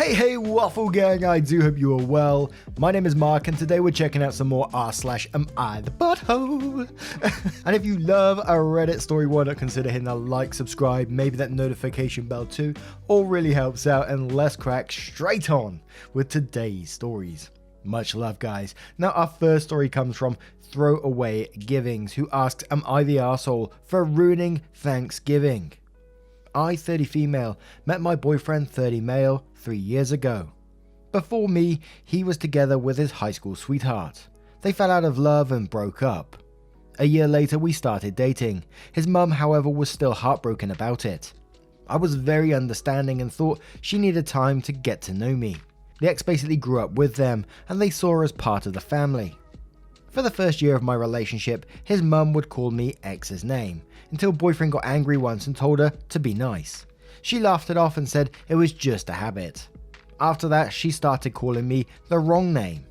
Hey Waffle Gang, I do hope you are well. My name is Mark and today we're checking out some more r/am I the butthole. And if you love a Reddit story, why not consider hitting that like, subscribe, maybe that notification bell too. All really helps out, and let's crack straight on with today's stories. Much love, guys. Now our first story comes from Throwaway Givings, who asks, am I the arsehole for ruining Thanksgiving? I, 30 female, met my boyfriend, 30 male, 3 years ago. Before me, he was together with his high school sweetheart. They fell out of love and broke up. A year later, we started dating. His mum, however, was still heartbroken about it. I was very understanding and thought she needed time to get to know me. The ex basically grew up with them, and they saw her as part of the family. For the first year of my relationship, his mum would call me ex's name, until boyfriend got angry once and told her to be nice. She laughed it off and said it was just a habit. After that, she started calling me the wrong name,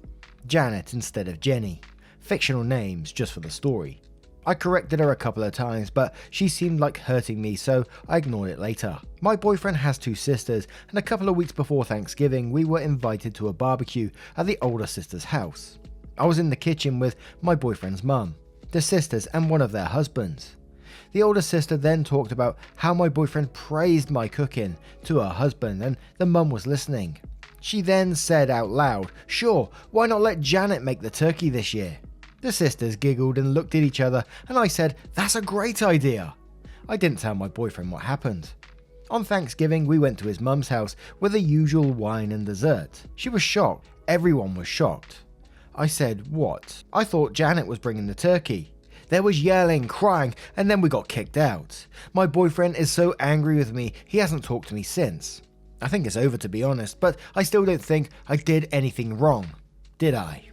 Janet instead of Jenny. Fictional names just for the story. I corrected her a couple of times, but she seemed like hurting me, so I ignored it later. My boyfriend has 2 sisters, and a couple of weeks before Thanksgiving, we were invited to a barbecue at the older sister's house. I was in the kitchen with my boyfriend's mum, the sisters, and one of their husbands. The older sister then talked about how my boyfriend praised my cooking to her husband, and the mum was listening. She then said out loud, "Sure, why not let Janet make the turkey this year?" The sisters giggled and looked at each other, and I said, "That's a great idea." I didn't tell my boyfriend what happened. On Thanksgiving, we went to his mum's house with the usual wine and dessert. She was shocked. Everyone was shocked. I said, "What?" I thought Janet was bringing the turkey. There was yelling, crying, and then we got kicked out. My boyfriend is so angry with me, he hasn't talked to me since. I think it's over, to be honest, but I still don't think I did anything wrong. Did I?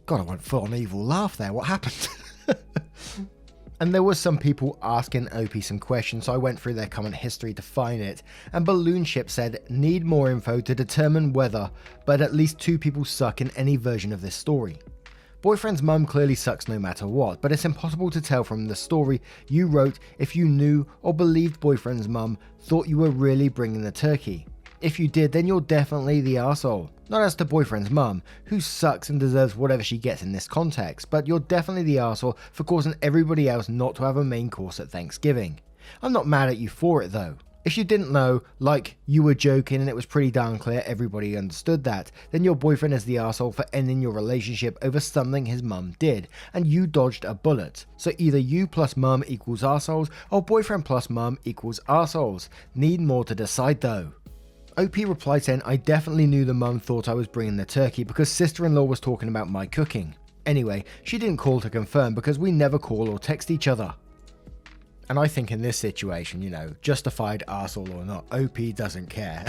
God, I went full on evil laugh there. What happened? And there was some people asking OP some questions, so I went through their comment history to find it. And Balloon Ship said, need more info to determine whether, but at least 2 people suck in any version of this story. Boyfriend's mum clearly sucks no matter what, but it's impossible to tell from the story you wrote if you knew or believed boyfriend's mum thought you were really bringing the turkey. If you did, then you're definitely the arsehole. Not as to boyfriend's mum, who sucks and deserves whatever she gets in this context, but you're definitely the arsehole for causing everybody else not to have a main course at Thanksgiving. I'm not mad at you for it though. If you didn't know, like you were joking and it was pretty darn clear everybody understood that, then your boyfriend is the arsehole for ending your relationship over something his mum did, and you dodged a bullet. So either you plus mum equals arseholes, or boyfriend plus mum equals arseholes. Need more to decide though. OP replied saying, I definitely knew the mum thought I was bringing the turkey because sister-in-law was talking about my cooking. Anyway, she didn't call to confirm because we never call or text each other. And I think in this situation, you know, justified arsehole or not, OP doesn't care.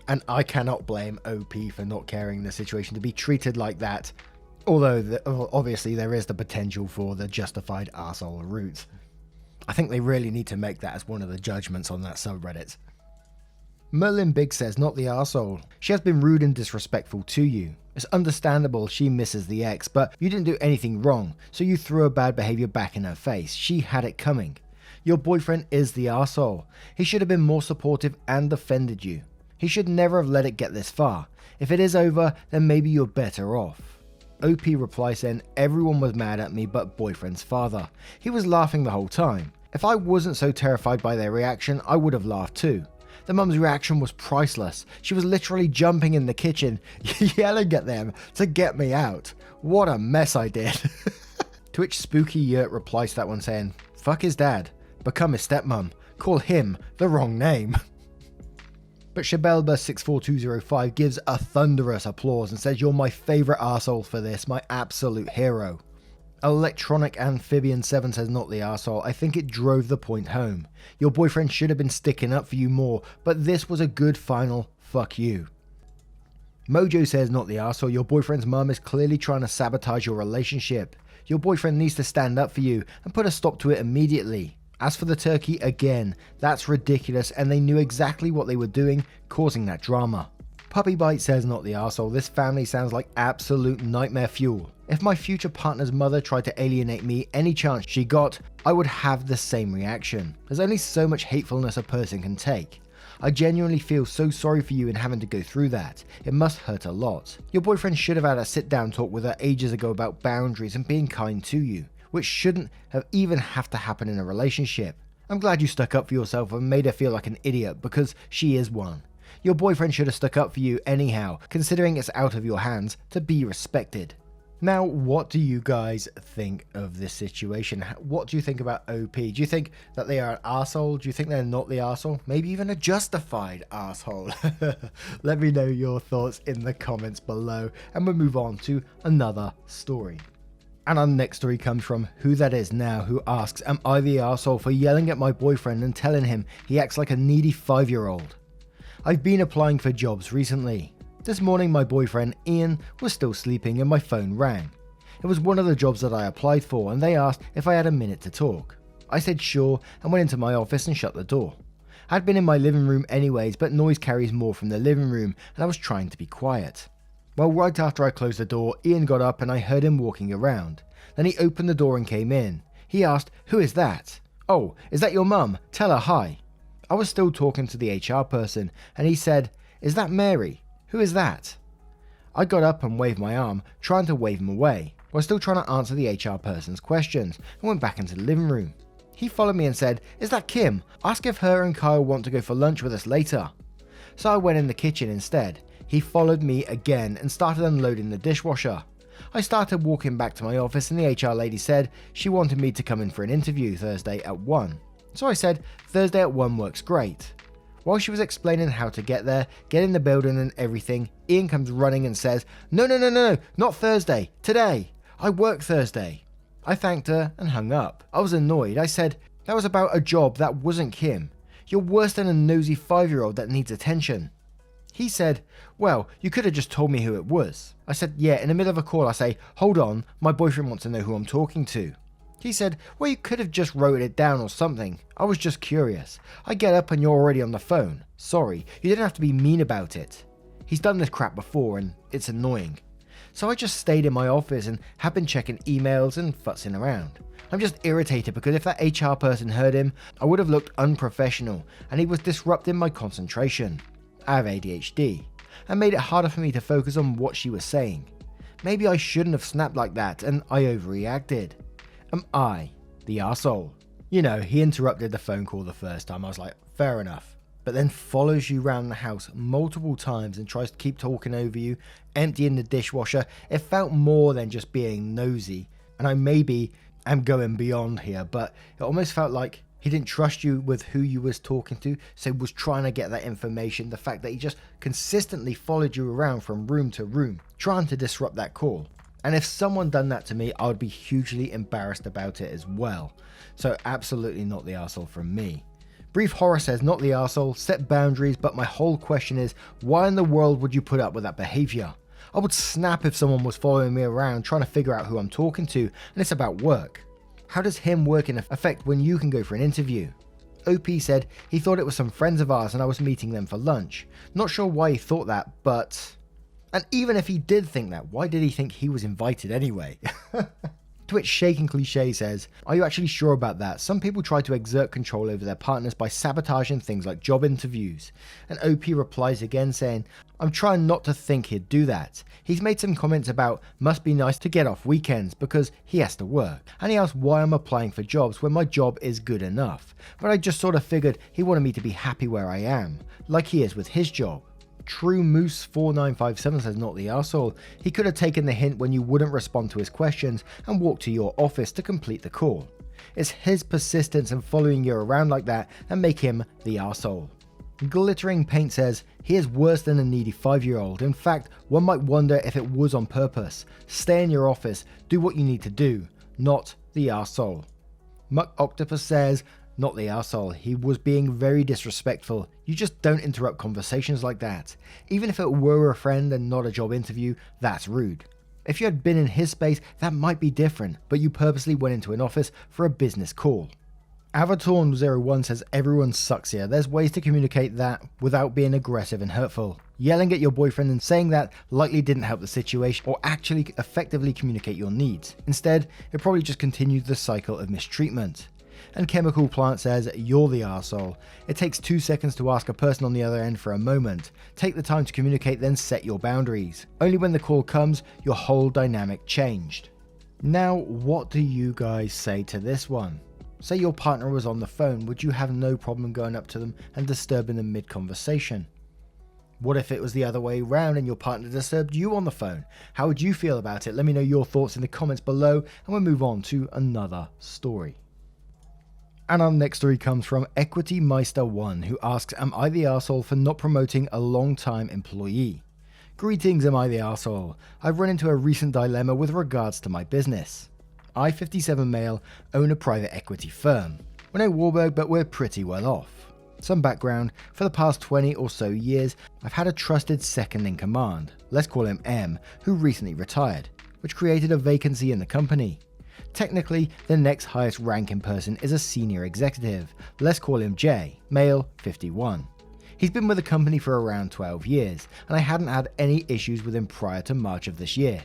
And I cannot blame OP for not caring the situation to be treated like that. Although, obviously, there is the potential for the justified arsehole route. I think they really need to make that as one of the judgments on that subreddit. Merlin Big says, not the arsehole. She has been rude and disrespectful to you. It's understandable she misses the ex, but you didn't do anything wrong, so you threw her bad behavior back in her face. She had it coming. Your boyfriend is the arsehole. He should have been more supportive and defended you. He should never have let it get this far. If it is over, then maybe you're better off. OP replies saying, everyone was mad at me but boyfriend's father. He was laughing the whole time. If I wasn't so terrified by their reaction, I would have laughed too. The mum's reaction was priceless. She was literally jumping in the kitchen, yelling at them to get me out. What a mess I did. To which Spooky Yurt replies to that one saying, fuck his dad, become his stepmom, call him the wrong name. But Shabelba64205 gives a thunderous applause and says, you're my favourite arsehole for this, my absolute hero. Electronic Amphibian 7 says, not the arsehole. I think it drove the point home. Your boyfriend should have been sticking up for you more, but this was a good final fuck you. Mojo says, not the arsehole. Your boyfriend's mum is clearly trying to sabotage your relationship. Your boyfriend needs to stand up for you and put a stop to it immediately. As for the turkey, again, that's ridiculous and they knew exactly what they were doing, causing that drama. Puppy Bite says, not the arsehole. This family sounds like absolute nightmare fuel. If my future partner's mother tried to alienate me any chance she got, I would have the same reaction. There's only so much hatefulness a person can take. I genuinely feel so sorry for you in having to go through that. It must hurt a lot. Your boyfriend should have had a sit-down talk with her ages ago about boundaries and being kind to you, which shouldn't have even have to happen in a relationship. I'm glad you stuck up for yourself and made her feel like an idiot, because she is one. Your boyfriend should have stuck up for you anyhow, considering it's out of your hands to be respected. Now, what do you guys think of this situation? What do you think about OP? Do you think that they are an arsehole? Do you think they're not the arsehole? Maybe even a justified arsehole? Let me know your thoughts in the comments below, and we'll move on to another story. And our next story comes from Who That Is Now, who asks, am I the arsehole for yelling at my boyfriend and telling him he acts like a needy 5-year-old? I've been applying for jobs recently. This morning my boyfriend Ian was still sleeping and my phone rang. It was one of the jobs that I applied for, and they asked if I had a minute to talk. I said sure and went into my office and shut the door. I'd been in my living room anyways, but noise carries more from the living room and I was trying to be quiet. Well, right after I closed the door, Ian got up and I heard him walking around. Then he opened the door and came in. He asked, "Who is that?" "Oh, is that your mum? Tell her hi." I was still talking to the HR person and he said, "Is that Mary? Who is that?" I got up and waved my arm, trying to wave him away, while still trying to answer the HR person's questions, and went back into the living room. He followed me and said, "Is that Kim? Ask if her and Kyle want to go for lunch with us later." So I went in the kitchen instead. He followed me again and started unloading the dishwasher. I started walking back to my office and the HR lady said she wanted me to come in for an interview Thursday at 1. So I said Thursday at 1 works great. While she was explaining how to get there, get in the building and everything, Ian comes running and says, No, not Thursday, today. I work Thursday." I thanked her and hung up. I was annoyed. I said, "That was about a job that wasn't Kim. You're worse than a nosy 5-year-old that needs attention." He said, "Well, you could have just told me who it was." I said, "Yeah, in the middle of a call I say, hold on, my boyfriend wants to know who I'm talking to." He said, "Well, you could have just wrote it down or something. I was just curious. I get up and you're already on the phone. Sorry, you didn't have to be mean about it." He's done this crap before and it's annoying. So I just stayed in my office and have been checking emails and futzing around. I'm just irritated because if that HR person heard him, I would have looked unprofessional and he was disrupting my concentration. I have ADHD and made it harder for me to focus on what she was saying. Maybe I shouldn't have snapped like that and I overreacted. Am I the arsehole? You know, he interrupted the phone call the first time. I was like, fair enough. But then follows you around the house multiple times and tries to keep talking over you, emptying the dishwasher. It felt more than just being nosy. And I maybe am going beyond here, but it almost felt like he didn't trust you with who you was talking to, so was trying to get that information. The fact that he just consistently followed you around from room to room, trying to disrupt that call. And if someone done that to me, I would be hugely embarrassed about it as well. So absolutely not the arsehole from me. Brief Horror says, not the arsehole, set boundaries, but my whole question is, why in the world would you put up with that behavior? I would snap if someone was following me around trying to figure out who I'm talking to, and it's about work. How does him working affect when you can go for an interview? OP said he thought it was some friends of ours and I was meeting them for lunch. Not sure why he thought that, but... And even if he did think that, why did he think he was invited anyway? Twitch Shaking Cliche says, are you actually sure about that? Some people try to exert control over their partners by sabotaging things like job interviews. And OP replies again saying, I'm trying not to think he'd do that. He's made some comments about must be nice to get off weekends because he has to work. And he asked why I'm applying for jobs when my job is good enough. But I just sort of figured he wanted me to be happy where I am, like he is with his job. True Moose 4957 says not the arsehole. He could have taken the hint when you wouldn't respond to his questions and walked to your office to complete the call. It's his persistence and following you around like that that make him the arsehole. Glittering Paint says he is worse than a needy 5-year-old. In fact, one might wonder if it was on purpose. Stay in your office, do what you need to do, not the arsehole. Muck Octopus says not the arsehole. He was being very disrespectful. You just don't interrupt conversations like that. Even if it were a friend and not a job interview, that's rude. If you had been in his space, that might be different, but you purposely went into an office for a business call. Avatorn01 says everyone sucks here. There's ways to communicate that without being aggressive and hurtful. Yelling at your boyfriend and saying that likely didn't help the situation or actually effectively communicate your needs. Instead, it probably just continued the cycle of mistreatment. And Chemical Plant says, you're the arsehole. It takes 2 seconds to ask a person on the other end for a moment. Take the time to communicate, then set your boundaries. Only when the call comes, your whole dynamic changed. Now, what do you guys say to this one? Say your partner was on the phone, would you have no problem going up to them and disturbing them mid-conversation? What if it was the other way around and your partner disturbed you on the phone? How would you feel about it? Let me know your thoughts in the comments below and we'll move on to another story. And our next story comes from Equity Meister 1, who asks, am I the arsehole for not promoting a long-time employee? Greetings, am I the arsehole? I've run into a recent dilemma with regards to my business. I, 57 male, own a private equity firm. We're no Warburg, but we're pretty well off. Some background, for the past 20 or so years, I've had a trusted second in command, let's call him M, who recently retired, which created a vacancy in the company. Technically, the next highest ranking person is a senior executive, let's call him J, male, 51. He's been with the company for around 12 years, and I hadn't had any issues with him prior to March of this year.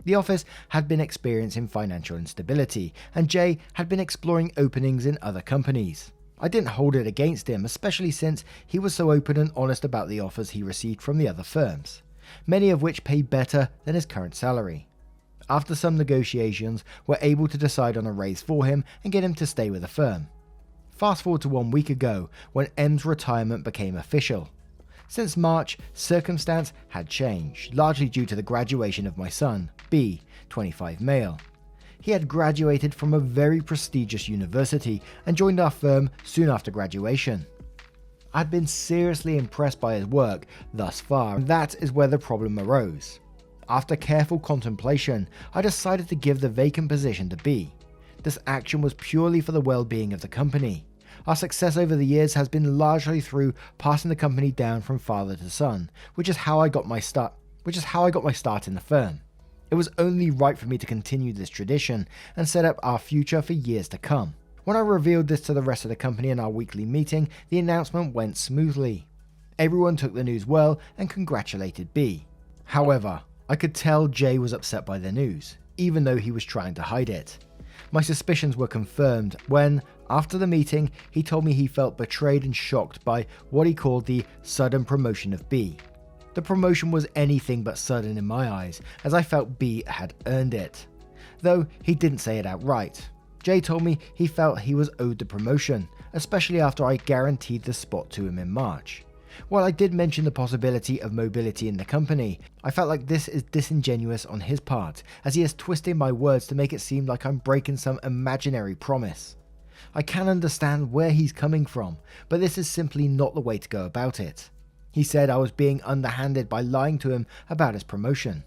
The office had been experiencing financial instability, and Jay had been exploring openings in other companies. I didn't hold it against him, especially since he was so open and honest about the offers he received from the other firms, many of which paid better than his current salary. After some negotiations, we're able to decide on a raise for him and get him to stay with the firm. Fast forward to 1 week ago, when M's retirement became official. Since March, circumstance had changed, largely due to the graduation of my son, B, 25 male. He had graduated from a very prestigious university and joined our firm soon after graduation. I'd been seriously impressed by his work thus far, and that is where the problem arose. After careful contemplation, I decided to give the vacant position to B. This action was purely for the well-being of the company. Our success over the years has been largely through passing the company down from father to son, which is how I got my start in the firm. It was only right for me to continue this tradition and set up our future for years to come. When I revealed this to the rest of the company in our weekly meeting, the announcement went smoothly. Everyone took the news well and congratulated B. However, I could tell Jay was upset by the news, even though he was trying to hide it. My suspicions were confirmed when, after the meeting, he told me he felt betrayed and shocked by what he called the sudden promotion of B. The promotion was anything but sudden in my eyes, as I felt B had earned it. Though he didn't say it outright. Jay told me he felt he was owed the promotion, especially after I guaranteed the spot to him in March. While I did mention the possibility of mobility in the company, I felt like this is disingenuous on his part, as he is twisting my words to make it seem like I'm breaking some imaginary promise. I can understand where he's coming from, but this is simply not the way to go about it. He said I was being underhanded by lying to him about his promotion.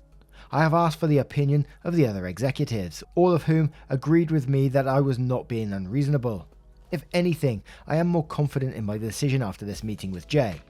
I have asked for the opinion of the other executives, all of whom agreed with me that I was not being unreasonable. If anything, I am more confident in my decision after this meeting with Jay.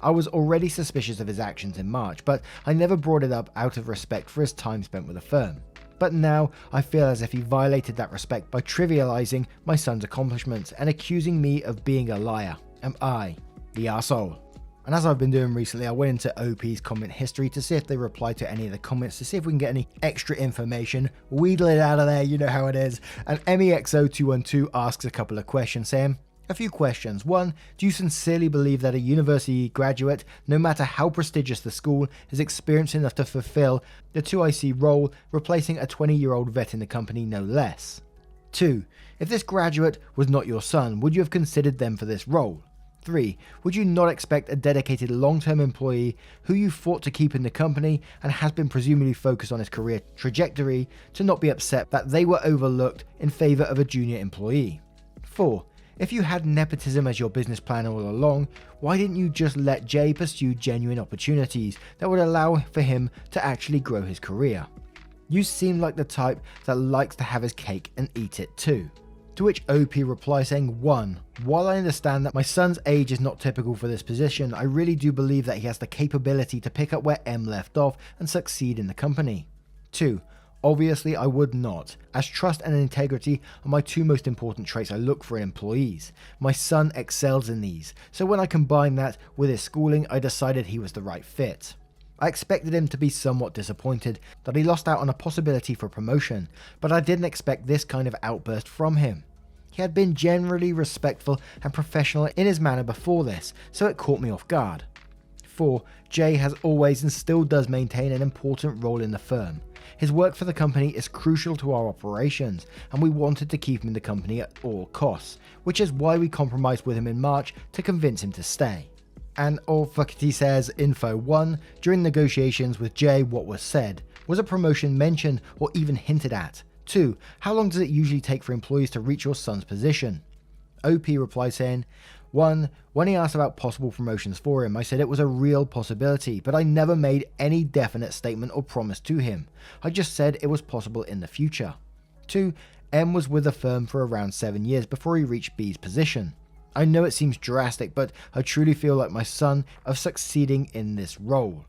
I was already suspicious of his actions in March, but I never brought it up out of respect for his time spent with the firm. But now I feel as if he violated that respect by trivializing my son's accomplishments and accusing me of being a liar. Am I the arsehole? And as I've been doing recently, I went into OP's comment history to see if they replied to any of the comments, to see if we can get any extra information, wheedle it out of there, you know how it is. And MEXO212 asks a couple of questions, saying, a few questions. 1. Do you sincerely believe that a university graduate, no matter how prestigious the school, is experienced enough to fulfill the 2IC role, replacing a 20-year-old vet in the company no less? 2. If this graduate was not your son, would you have considered them for this role? 3. Would you not expect a dedicated long-term employee who you fought to keep in the company and has been presumably focused on his career trajectory to not be upset that they were overlooked in favor of a junior employee? 4. If you had nepotism as your business plan all along, why didn't you just let Jay pursue genuine opportunities that would allow for him to actually grow his career? You seem like the type that likes to have his cake and eat it too. To which OP replies saying, 1. While I understand that my son's age is not typical for this position, I really do believe that he has the capability to pick up where M left off and succeed in the company. 2. Obviously, I would not, as trust and integrity are my two most important traits I look for in employees. My son excels in these, so when I combined that with his schooling, I decided he was the right fit. I expected him to be somewhat disappointed that he lost out on a possibility for promotion, but I didn't expect this kind of outburst from him. He had been generally respectful and professional in his manner before this, so it caught me off guard. 4. Jay has always and still does maintain an important role in the firm. His work for the company is crucial to our operations, and we wanted to keep him in the company at all costs, which is why we compromised with him in March to convince him to stay. And Fuckity says, Info 1, during negotiations with Jay, what was said? Was a promotion mentioned or even hinted at? 2. How long does it usually take for employees to reach your son's position? OP replied saying, 1. When he asked about possible promotions for him, I said it was a real possibility, but I never made any definite statement or promise to him. I just said it was possible in the future. 2. M was with the firm for around 7 years before he reached B's position. I know it seems drastic, but I truly feel like my son of succeeding in this role.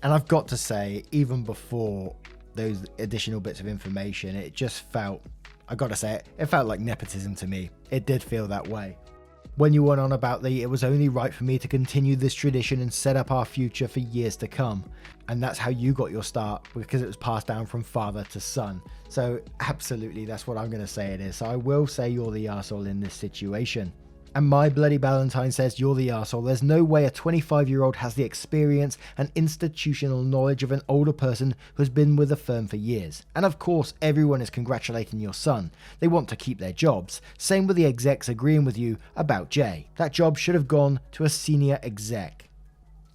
And I've got to say, even before those additional bits of information, it just felt, I gotta say it felt like nepotism to me. It did feel that way. When you went on about it was only right for me to continue this tradition and set up our future for years to come. And that's how you got your start, because it was passed down from father to son. So absolutely, that's what I'm going to say it is. So I will say you're the arsehole in this situation. And My Bloody Valentine says, you're the arsehole. There's no way a 25-year-old has the experience and institutional knowledge of an older person who's been with the firm for years. And of course, everyone is congratulating your son. They want to keep their jobs. Same with the execs agreeing with you about Jay. That job should have gone to a senior exec.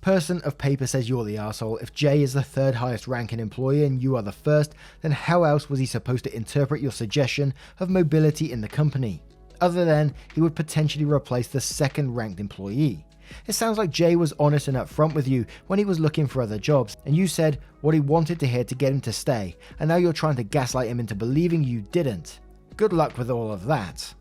Person of Paper says, you're the arsehole. If Jay is the third highest ranking employee and you are the first, then how else was he supposed to interpret your suggestion of mobility in the company? Other than he would potentially replace the second ranked employee. It sounds like Jay was honest and upfront with you when he was looking for other jobs, and you said what he wanted to hear to get him to stay, and now you're trying to gaslight him into believing you didn't. Good luck with all of that.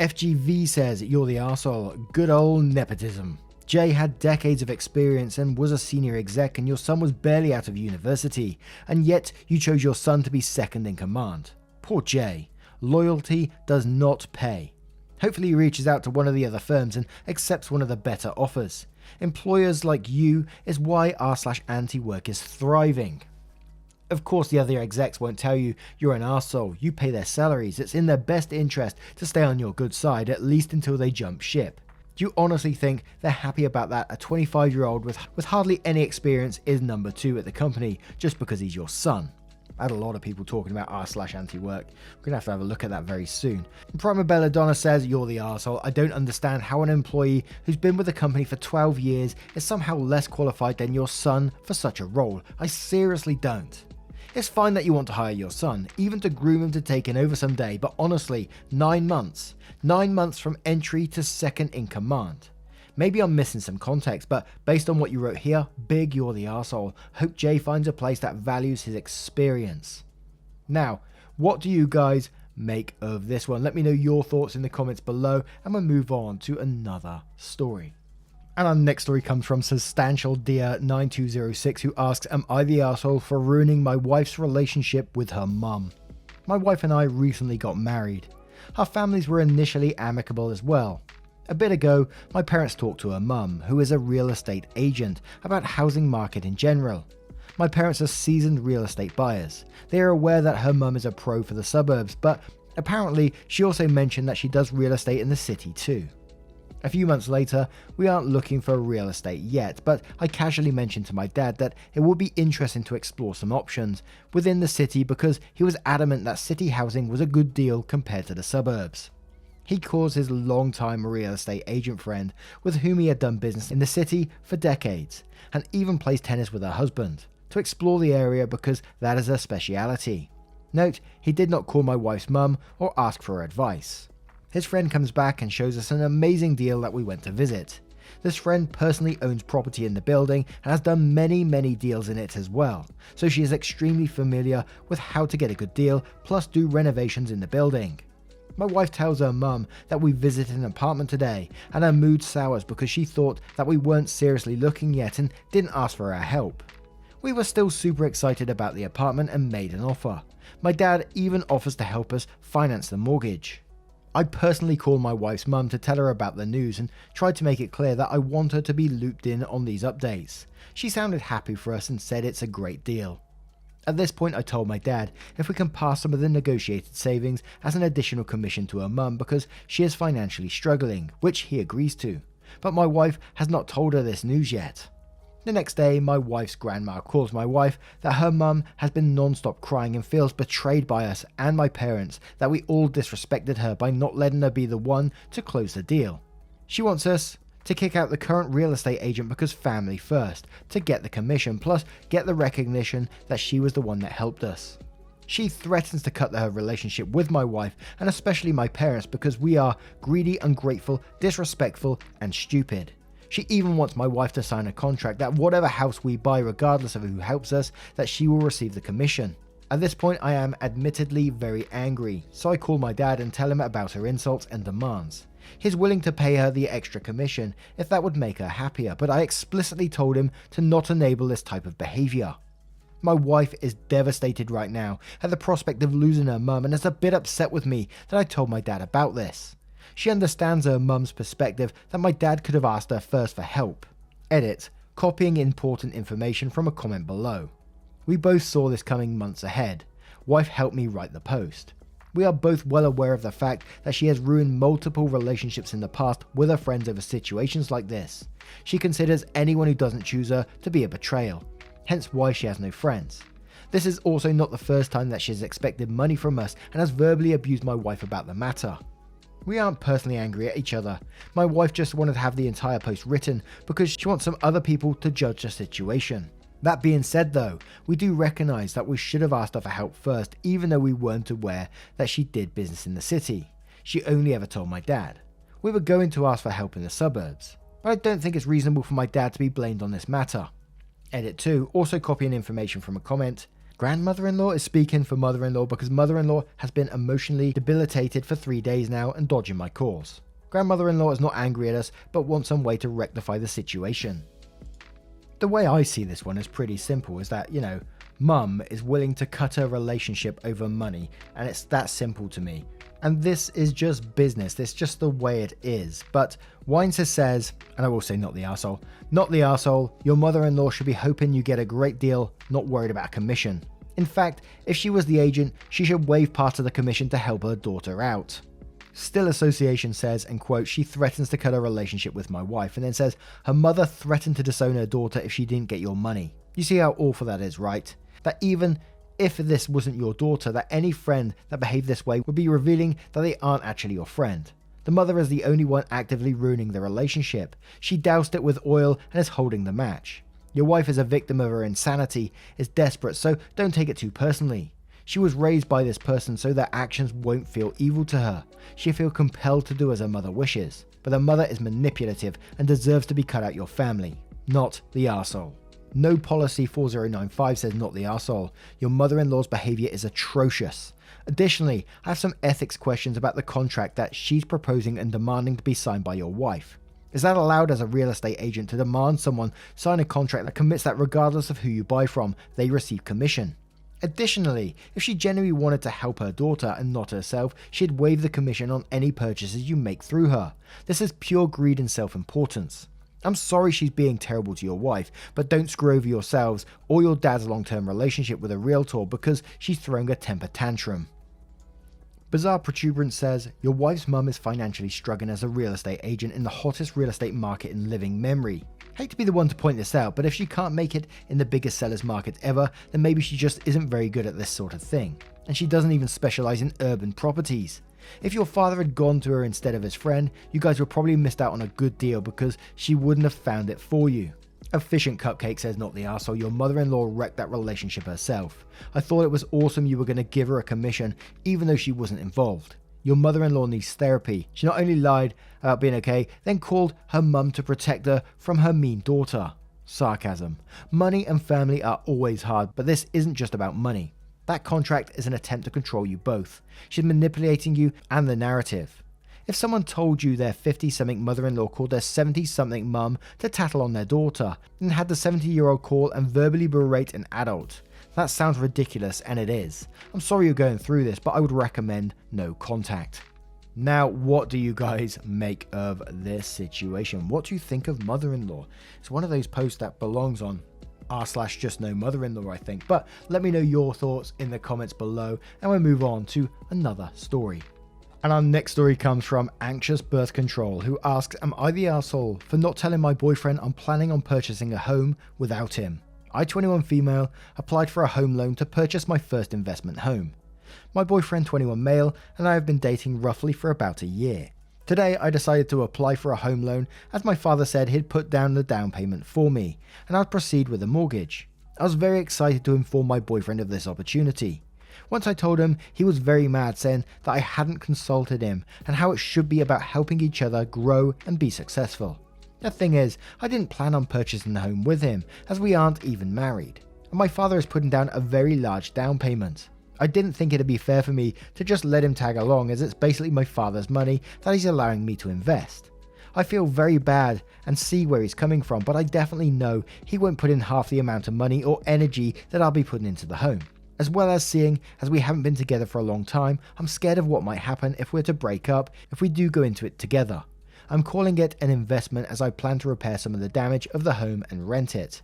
FGV says, you're the arsehole. Good old nepotism. Jay had decades of experience and was a senior exec, and your son was barely out of university, and yet you chose your son to be second in command. Poor Jay. Loyalty does not pay. Hopefully he reaches out to one of the other firms and accepts one of the better offers. Employers like you is why r/anti work is thriving. Of course, the other execs won't tell you you're an arsehole. You pay their salaries. It's in their best interest to stay on your good side, at least until they jump ship. Do you honestly think they're happy about that? A 25-year-old with hardly any experience is number 2 at the company just because he's your son? I had a lot of people talking about r/anti work. We're going to have a look at that very soon. Prima Belladonna says, you're the arsehole. I don't understand how an employee who's been with the company for 12 years is somehow less qualified than your son for such a role. I seriously don't. It's fine that you want to hire your son, even to groom him to take it over someday, but honestly, 9 months. 9 months from entry to second in command. Maybe I'm missing some context, but based on what you wrote here, big you're the arsehole. Hope Jay finds a place that values his experience. Now, what do you guys make of this one? Let me know your thoughts in the comments below, and we'll move on to another story. And our next story comes from Substantial Dear 9206, who asks, am I the arsehole for ruining my wife's relationship with her mum? My wife and I recently got married. Our families were initially amicable as well. A bit ago, my parents talked to her mum, who is a real estate agent, about housing market in general. My parents are seasoned real estate buyers. They are aware that her mum is a pro for the suburbs, but apparently she also mentioned that she does real estate in the city too. A few months later, we aren't looking for real estate yet, but I casually mentioned to my dad that it would be interesting to explore some options within the city because he was adamant that city housing was a good deal compared to the suburbs. He calls his long-time real estate agent friend, with whom he had done business in the city for decades, and even plays tennis with her husband, to explore the area because that is her speciality. Note, he did not call my wife's mum or ask for her advice. His friend comes back and shows us an amazing deal that we went to visit. This friend personally owns property in the building and has done many deals in it as well, so she is extremely familiar with how to get a good deal, plus do renovations in the building. My wife tells her mum that we visited an apartment today, and her mood sours because she thought that we weren't seriously looking yet and didn't ask for our help. We were still super excited about the apartment and made an offer. My dad even offers to help us finance the mortgage. I personally called my wife's mum to tell her about the news and tried to make it clear that I want her to be looped in on these updates. She sounded happy for us and said it's a great deal. At this point I told my dad if we can pass some of the negotiated savings as an additional commission to her mum because she is financially struggling, which he agrees to. But my wife has not told her this news yet. The next day, my wife's grandma calls my wife that her mum has been non-stop crying and feels betrayed by us and my parents, that we all disrespected her by not letting her be the one to close the deal. She wants us to kick out the current real estate agent because family first, to get the commission plus get the recognition that she was the one that helped us. She threatens to cut her relationship with my wife and especially my parents because we are greedy, ungrateful, disrespectful and stupid. She even wants my wife to sign a contract that whatever house we buy, regardless of who helps us, that she will receive the commission. At this point I am admittedly very angry, so I call my dad and tell him about her insults and demands. He's willing to pay her the extra commission if that would make her happier, but I explicitly told him to not enable this type of behaviour. My wife is devastated right now at the prospect of losing her mum and is a bit upset with me that I told my dad about this. She understands her mum's perspective that my dad could have asked her first for help. Edit, copying important information from a comment below. We both saw this coming months ahead. Wife helped me write the post. We are both well aware of the fact that she has ruined multiple relationships in the past with her friends over situations like this. She considers anyone who doesn't choose her to be a betrayal, hence why she has no friends. This is also not the first time that she has expected money from us and has verbally abused my wife about the matter. We aren't personally angry at each other. My wife just wanted to have the entire post written because she wants some other people to judge the situation. That being said though, we do recognise that we should have asked her for help first, even though we weren't aware that she did business in the city. She only ever told my dad. We were going to ask for help in the suburbs, but I don't think it's reasonable for my dad to be blamed on this matter. Edit 2, also copying information from a comment. Grandmother-in-law is speaking for mother-in-law because mother-in-law has been emotionally debilitated for 3 days now and dodging my calls. Grandmother-in-law is not angry at us but wants some way to rectify the situation. The way I see this one is pretty simple, is that, mum is willing to cut her relationship over money, and it's that simple to me. And this is just business, it's just the way it is. But Weinser says, and I will say not the arsehole, your mother-in-law should be hoping you get a great deal, not worried about a commission. In fact, if she was the agent, she should waive part of the commission to help her daughter out. Still Association says, and quote, she threatens to cut her relationship with my wife, and then says her mother threatened to disown her daughter if she didn't get your money. You see how awful that is, right? That even if this wasn't your daughter, that any friend that behaved this way would be revealing that they aren't actually your friend. The mother is the only one actively ruining the relationship. She doused it with oil and is holding the match. Your wife is a victim of her insanity, is desperate, so don't take it too personally. She was raised by this person so their actions won't feel evil to her. She'll feel compelled to do as her mother wishes. But her mother is manipulative and deserves to be cut out your family, not the arsehole. No Policy 4095 says not the arsehole. Your mother-in-law's behaviour is atrocious. Additionally, I have some ethics questions about the contract that she's proposing and demanding to be signed by your wife. Is that allowed as a real estate agent to demand someone sign a contract that commits that regardless of who you buy from, they receive commission? Additionally, if she genuinely wanted to help her daughter and not herself, she'd waive the commission on any purchases you make through her. This is pure greed and self-importance. I'm sorry she's being terrible to your wife, but don't screw over yourselves or your dad's long-term relationship with a realtor because she's throwing a temper tantrum. Bizarre Protuberance says, your wife's mum is financially struggling as a real estate agent in the hottest real estate market in living memory. Hate to be the one to point this out, but if she can't make it in the biggest sellers market ever, then maybe she just isn't very good at this sort of thing. And she doesn't even specialize in urban properties. If your father had gone to her instead of his friend, you guys would probably missed out on a good deal because she wouldn't have found it for you. Efficient Cupcake says not the arsehole, your mother-in-law wrecked that relationship herself. I thought it was awesome you were going to give her a commission even though she wasn't involved. Your mother-in-law needs therapy. She not only lied about being okay, then called her mum to protect her from her mean daughter. Sarcasm. Money and family are always hard, but this isn't just about money. That contract is an attempt to control you both. She's manipulating you and the narrative. If someone told you their 50-something mother-in-law called their 70-something mum to tattle on their daughter, and had the 70-year-old call and verbally berate an adult, that sounds ridiculous, and it is. I'm sorry you're going through this, but I would recommend no contact. Now, what do you guys make of this situation? What do you think of mother-in-law? It's one of those posts that belongs on r/justnomother-in-law, I think, but let me know your thoughts in the comments below, and we'll move on to another story. And our next story comes from Anxious Birth Control, who asks, am I the arsehole for not telling my boyfriend I'm planning on purchasing a home without him? I, 21 female, applied for a home loan to purchase my first investment home. My boyfriend, 21 male, and I have been dating roughly for about a year. Today I decided to apply for a home loan as my father said he'd put down the down payment for me, and I'd proceed with a mortgage. I was very excited to inform my boyfriend of this opportunity. Once I told him, he was very mad, saying that I hadn't consulted him and how it should be about helping each other grow and be successful. The thing is, I didn't plan on purchasing the home with him, as we aren't even married, and my father is putting down a very large down payment. I didn't think it'd be fair for me to just let him tag along, as it's basically my father's money that he's allowing me to invest. I feel very bad and see where he's coming from, but I definitely know he won't put in half the amount of money or energy that I'll be putting into the home. As well as seeing as we haven't been together for a long time, I'm scared of what might happen if we're to break up if we do go into it together. I'm calling it an investment as I plan to repair some of the damage of the home and rent it.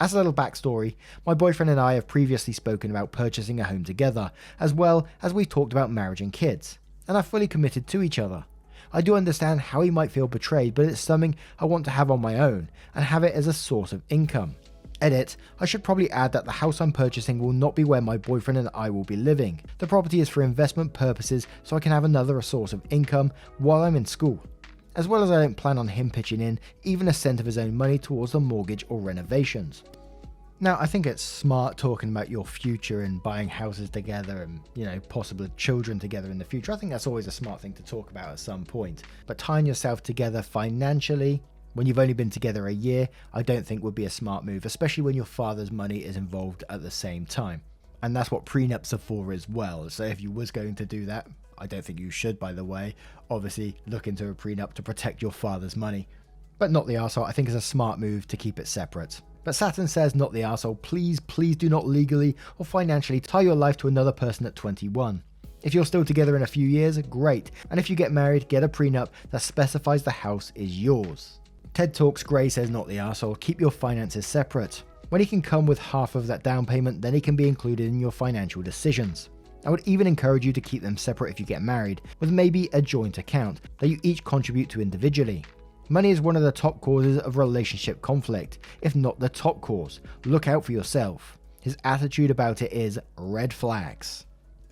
As a little backstory, my boyfriend and I have previously spoken about purchasing a home together, as well as we've talked about marriage and kids, and are fully committed to each other. I do understand how he might feel betrayed, but it's something I want to have on my own and have it as a source of income. Edit, I should probably add that the house I'm purchasing will not be where my boyfriend and I will be living. The property is for investment purposes so I can have another source of income while I'm in school. As well as I don't plan on him pitching in even a cent of his own money towards the mortgage or renovations. Now, I think it's smart talking about your future and buying houses together and, possibly children together in the future. I think that's always a smart thing to talk about at some point. But tying yourself together financially when you've only been together a year, I don't think would be a smart move, especially when your father's money is involved at the same time. And that's what prenups are for as well. So if you was going to do that, I don't think you should, by the way, obviously look into a prenup to protect your father's money. But not the arsehole, I think is a smart move to keep it separate. But Saturn says, not the arsehole, please do not legally or financially tie your life to another person at 21. If you're still together in a few years, great. And if you get married, get a prenup that specifies the house is yours. TED Talks Grey says, not the arsehole, keep your finances separate. When he can come with half of that down payment, then he can be included in your financial decisions. I would even encourage you to keep them separate if you get married, with maybe a joint account that you each contribute to individually. Money is one of the top causes of relationship conflict, if not the top cause. Look out for yourself. His attitude about it is red flags.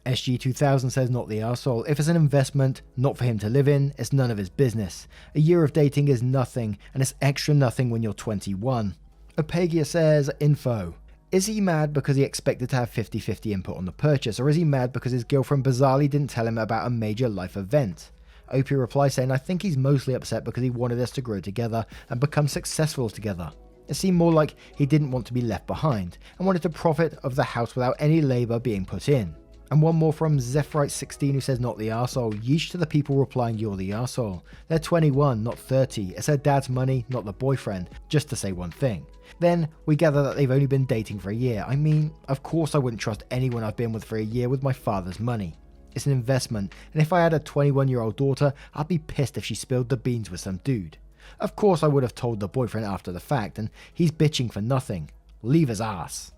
SG2000 says, not the arsehole. If it's an investment, not for him to live in, it's none of his business. A year of dating is nothing, and it's extra nothing when you're 21. Opagia says, info. Is he mad because he expected to have 50-50 input on the purchase, or is he mad because his girlfriend bizarrely didn't tell him about a major life event? Opie replies saying, I think he's mostly upset because he wanted us to grow together and become successful together. It seemed more like he didn't want to be left behind and wanted to profit of the house without any labour being put in. And one more from Zephyrite16 who says, not the arsehole. Yeesh to the people replying, you're the arsehole. They're 21, not 30. It's her dad's money, not the boyfriend, just to say one thing. Then we gather that they've only been dating for a year. I mean, of course I wouldn't trust anyone I've been with for a year with my father's money. It's an investment, and if I had a 21-year-old daughter, I'd be pissed if she spilled the beans with some dude. Of course I would have told the boyfriend after the fact, and he's bitching for nothing. Leave his ass.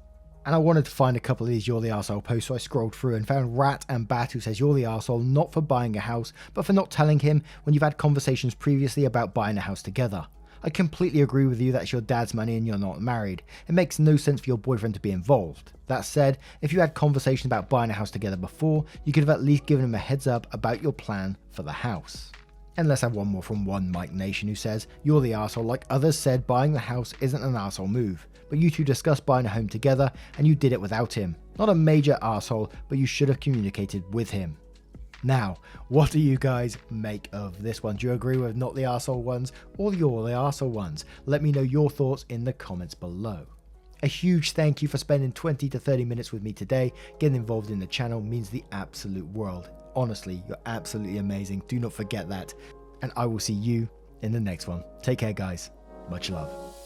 And I wanted to find a couple of these You're the Arsehole posts, so I scrolled through and found Rat and Bat who says, you're the arsehole not for buying a house, but for not telling him when you've had conversations previously about buying a house together. I completely agree with you that it's your dad's money and you're not married. It makes no sense for your boyfriend to be involved. That said, if you had conversations about buying a house together before, you could have at least given him a heads up about your plan for the house. And let's have one more from One Mike Nation who says, you're the arsehole. Like others said, buying the house isn't an arsehole move, but you two discussed buying a home together and you did it without him. Not a major arsehole, but you should have communicated with him. Now, what do you guys make of this one? Do you agree with not the arsehole ones or you're the arsehole ones? Let me know your thoughts in the comments below. A huge thank you for spending 20 to 30 minutes with me today. Getting involved in the channel means the absolute world. Honestly, you're absolutely amazing. Do not forget that. And I will see you in the next one. Take care, guys. Much love.